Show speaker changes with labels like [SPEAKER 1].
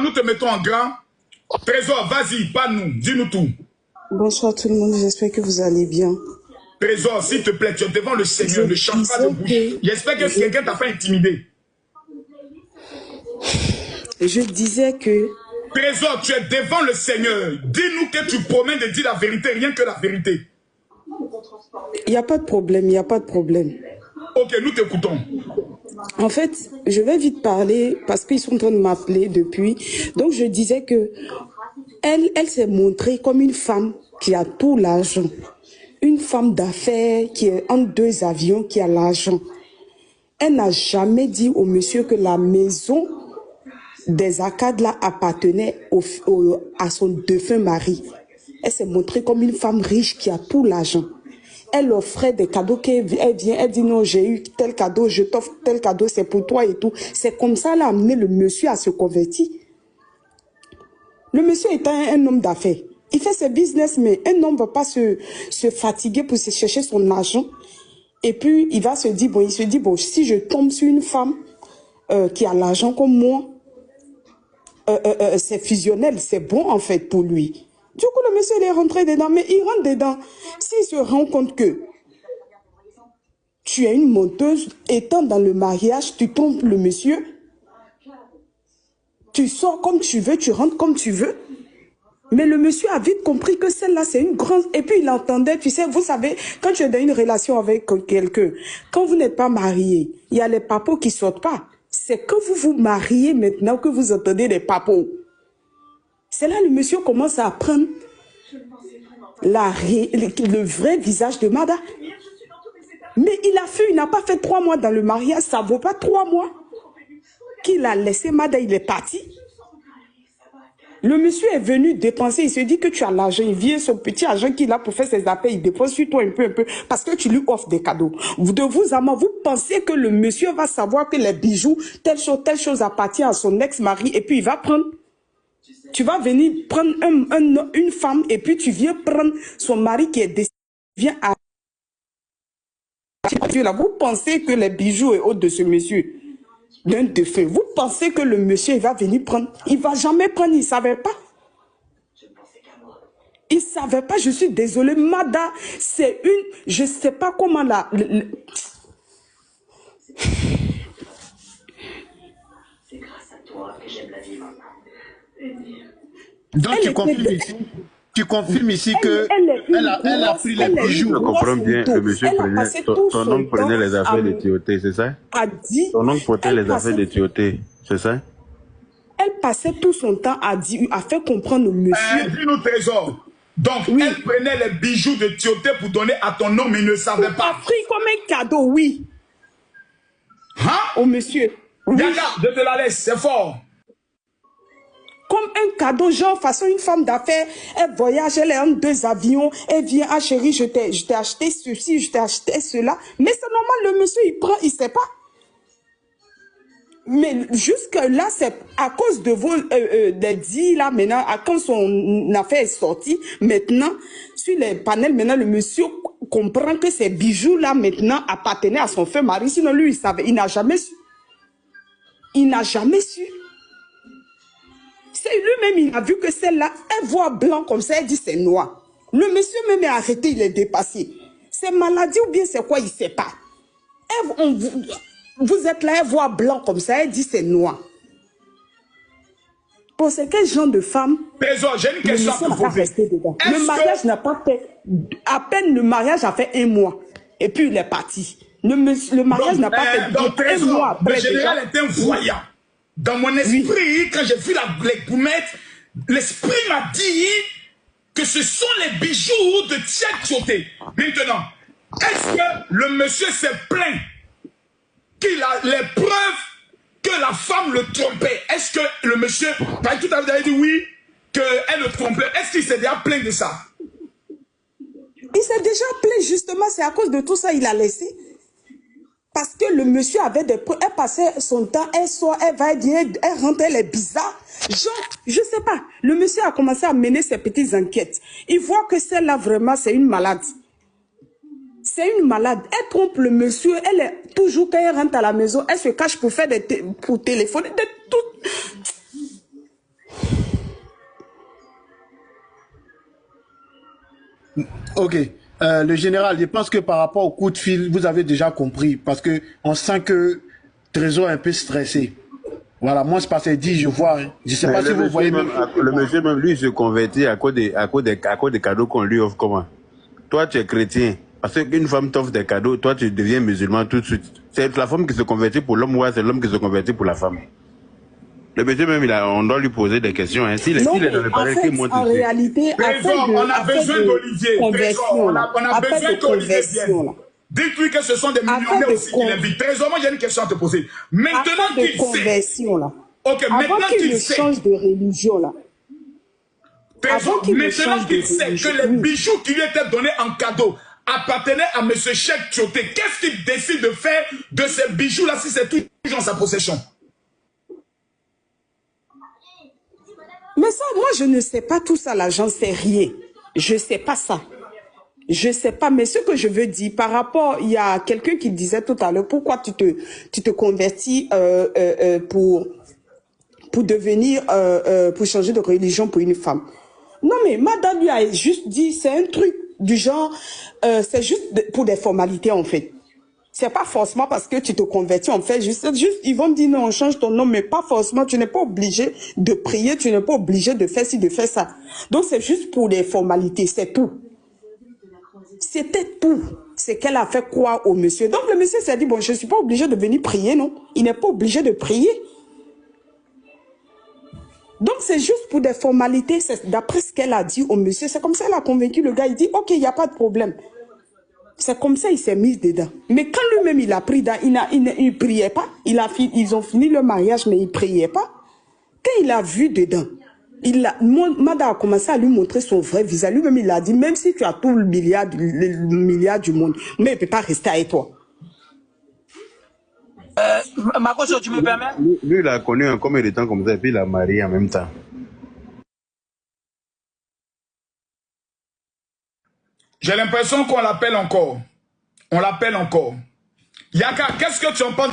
[SPEAKER 1] Nous te mettons en grand. Trésor, vas-y, parle-nous, dis-nous tout.
[SPEAKER 2] Bonsoir tout le monde, j'espère que vous allez bien.
[SPEAKER 1] Trésor, s'il te plaît, tu es devant le Seigneur, ne change pas de bouche. J'espère que quelqu'un t'a pas intimidé.
[SPEAKER 2] Je disais que...
[SPEAKER 1] Trésor, tu es devant le Seigneur. Dis-nous que tu promets de dire la vérité, rien que la vérité.
[SPEAKER 2] Il n'y a pas de problème, il n'y a pas de problème.
[SPEAKER 1] Ok, nous t'écoutons.
[SPEAKER 2] En fait, je vais vite parler parce qu'ils sont en train de m'appeler depuis. Donc, je disais que elle s'est montrée comme une femme qui a tout l'argent. Une femme d'affaires qui est en 2 avions, qui a l'argent. Elle n'a jamais dit au monsieur que la maison des Arcades là appartenait à son défunt mari. Elle s'est montrée comme une femme riche qui a tout l'argent. Elle offrait des cadeaux, elle vient, elle dit non, j'ai eu tel cadeau, je t'offre tel cadeau, c'est pour toi et tout. C'est comme ça qu'elle a amené le monsieur à se convertir. Le monsieur est un homme d'affaires. Il fait ses business, mais un homme ne va pas se fatiguer pour se chercher son argent. Et puis, il va se dire, bon, si je tombe sur une femme qui a l'argent comme moi, c'est fusionnel, c'est bon en fait pour lui. Du coup, le monsieur il est rentré dedans, mais il rentre dedans. S'il se rend compte que tu es une menteuse, étant dans le mariage, tu trompes le monsieur, tu sors comme tu veux, tu rentres comme tu veux. Mais le monsieur a vite compris que celle-là, c'est une grande... Et puis, il entendait, tu sais, vous savez, quand tu es dans une relation avec quelqu'un, quand vous n'êtes pas marié, il y a les papos qui ne sortent pas. C'est quand vous vous mariez maintenant que vous entendez les papos. C'est là le monsieur commence à apprendre le vrai visage de Mada. Mais il n'a pas fait 3 mois dans le mariage, ça ne vaut pas 3 mois qu'il a laissé Mada, il est parti. Le monsieur est venu dépenser, il se dit que tu as l'argent, il vient son petit argent qu'il a pour faire ses affaires, il dépense sur toi un peu, parce que tu lui offres des cadeaux. De vous amants, vous pensez que le monsieur va savoir que les bijoux, telle chose appartient à son ex-mari, et puis il va prendre. Tu vas venir prendre une femme, et puis tu viens prendre son mari qui est décédé, viens à... Vous pensez que les bijoux est autre de ce monsieur, d'un défunt. Vous pensez que le monsieur il va venir prendre. Il ne va jamais prendre, il ne savait pas. Il ne savait pas, je suis désolée. Mada, c'est une... Je ne sais pas comment la...
[SPEAKER 3] C'est grâce à toi que j'aime la vie maintenant.
[SPEAKER 1] Donc tu confirmes ici que elle a pris les bijoux.
[SPEAKER 4] Je comprends bien, le monsieur prenait, ton oncle prenait les affaires de tuyauté, c'est ça? Ton oncle portait les affaires de tuyauté, c'est ça?
[SPEAKER 2] Elle passait tout son temps à faire comprendre au monsieur.
[SPEAKER 1] Dis-nous trésor. Donc, elle prenait les bijoux de tuyauté pour donner à ton homme, mais il ne savait pas.
[SPEAKER 2] Elle a pris comme un cadeau, oui.
[SPEAKER 1] Hein?
[SPEAKER 2] Au monsieur. Oui.
[SPEAKER 1] Regarde, je te la laisse, c'est fort.
[SPEAKER 2] Comme un cadeau, genre façon une femme d'affaires, elle voyage, elle est en 2 avions, elle vient, ah chérie, je t'ai acheté ceci, je t'ai acheté cela. Mais c'est normal, le monsieur, il prend, il ne sait pas. Mais jusque-là, c'est à cause de vos des dits, là, maintenant, quand son affaire est sortie, maintenant, sur les panels, maintenant, le monsieur comprend que ces bijoux-là, maintenant, appartenaient à son feu mari. Sinon, lui, il savait, il n'a jamais su. Il n'a jamais su. C'est lui-même, il a vu que celle-là, elle voit blanc comme ça, elle dit c'est noir. Le monsieur même est arrêté, il est dépassé. C'est maladie ou bien c'est quoi, il ne sait pas. Vous êtes là, elle voit blanc comme ça, elle dit c'est noir. Pour ce quel genre de femme,
[SPEAKER 1] Trésor, j'ai une question à te poser.
[SPEAKER 2] Le mariage n'a pas fait, à peine le mariage a fait 1 mois. Et puis il est parti. Le mariage n'a pas fait
[SPEAKER 1] donc,
[SPEAKER 2] 1 mois après.
[SPEAKER 1] Le général est un voyant. Dans mon esprit, quand j'ai vu les goumettes, l'esprit m'a dit que ce sont les bijoux de Tchèque-Tchoté. Maintenant, est-ce que le monsieur s'est plaint qu'il a les preuves que la femme le trompait? Est-ce que le monsieur, tout à l'heure, vous avez dit oui, qu'elle le trompait. Est-ce qu'il s'est déjà plaint de ça?
[SPEAKER 2] Il s'est déjà plaint, justement, c'est à cause de tout ça il a laissé. Parce que le monsieur avait des preuves, elle passait son temps, elle sort, elle va dire, elle rentre, elle est bizarre. Genre, je sais pas, le monsieur a commencé à mener ses petites enquêtes. Il voit que celle-là, vraiment, c'est une malade. C'est une malade. Elle trompe le monsieur, elle est toujours, quand elle rentre à la maison, elle se cache pour faire pour téléphoner, de tout.
[SPEAKER 5] Ok. Le général, je pense que par rapport au coup de fil, vous avez déjà compris. Parce que on sent que Trésor est un peu stressé. Voilà, moi, c'est parce qu'il dit, je vois. Hein. Je ne sais pas si vous voyez.
[SPEAKER 4] Le monsieur, même lui, se convertit à cause des cadeaux qu'on lui offre. Comment? Toi, tu es chrétien. Parce qu'une femme t'offre des cadeaux, toi, tu deviens musulman tout de suite. C'est la femme qui se convertit pour l'homme ou c'est l'homme qui se convertit pour la femme? Le monsieur même, on doit lui poser des questions. Hein. S'il est dans le palais, qui monte
[SPEAKER 2] en réalité,
[SPEAKER 1] Trésor, on a besoin d'Olivier. Trésor, on a besoin qu'Olivier vienne. Dites-lui que ce sont des millionnaires aussi qui l'invitent. Trésor, moi j'ai une question à te poser. Maintenant qu'il sait. Ok, maintenant qu'il sait.
[SPEAKER 2] Change de religion là.
[SPEAKER 1] Trésor, maintenant qu'il sait que les bijoux qui lui étaient donnés en cadeau appartenaient à M. Cheikh Tioté, qu'est-ce qu'il décide de faire de ces bijoux là si c'est toujours en sa possession?
[SPEAKER 2] Mais ça, moi, je ne sais pas tout ça, là, j'en sais rien. Je ne sais pas ça. Je ne sais pas, mais ce que je veux dire, par rapport, il y a quelqu'un qui disait tout à l'heure, pourquoi tu te convertis pour devenir, pour changer de religion pour une femme. Non, mais madame lui a juste dit, c'est un truc du genre, c'est juste pour des formalités, en fait. C'est pas forcément parce que tu te convertis, en fait, juste, ils vont me dire non, on change ton nom, mais pas forcément, tu n'es pas obligé de prier, tu n'es pas obligé de faire ci, de faire ça. Donc c'est juste pour des formalités, c'est tout. C'était tout. C'est qu'elle a fait croire au monsieur. Donc le monsieur s'est dit, bon, je ne suis pas obligé de venir prier, non. Il n'est pas obligé de prier. Donc c'est juste pour des formalités, d'après ce qu'elle a dit au monsieur, c'est comme ça qu'elle a convaincu le gars, il dit, ok, il n'y a pas de problème. C'est comme ça qu'il s'est mis dedans. Mais quand lui-même il a pris, il ne priait pas. Ils ont fini le mariage, mais il ne priait pas. Quand il a vu dedans, Mada a commencé à lui montrer son vrai visage. Lui-même il a dit, même si tu as tout le milliard du monde, mais il ne peut pas rester avec toi.
[SPEAKER 6] Makoso, tu me permets?
[SPEAKER 4] Lui, il a connu un combien de temps comme ça et puis il a marié en même temps.
[SPEAKER 1] J'ai l'impression qu'on l'appelle encore. On l'appelle encore. Yaka, qu'est-ce que tu en penses?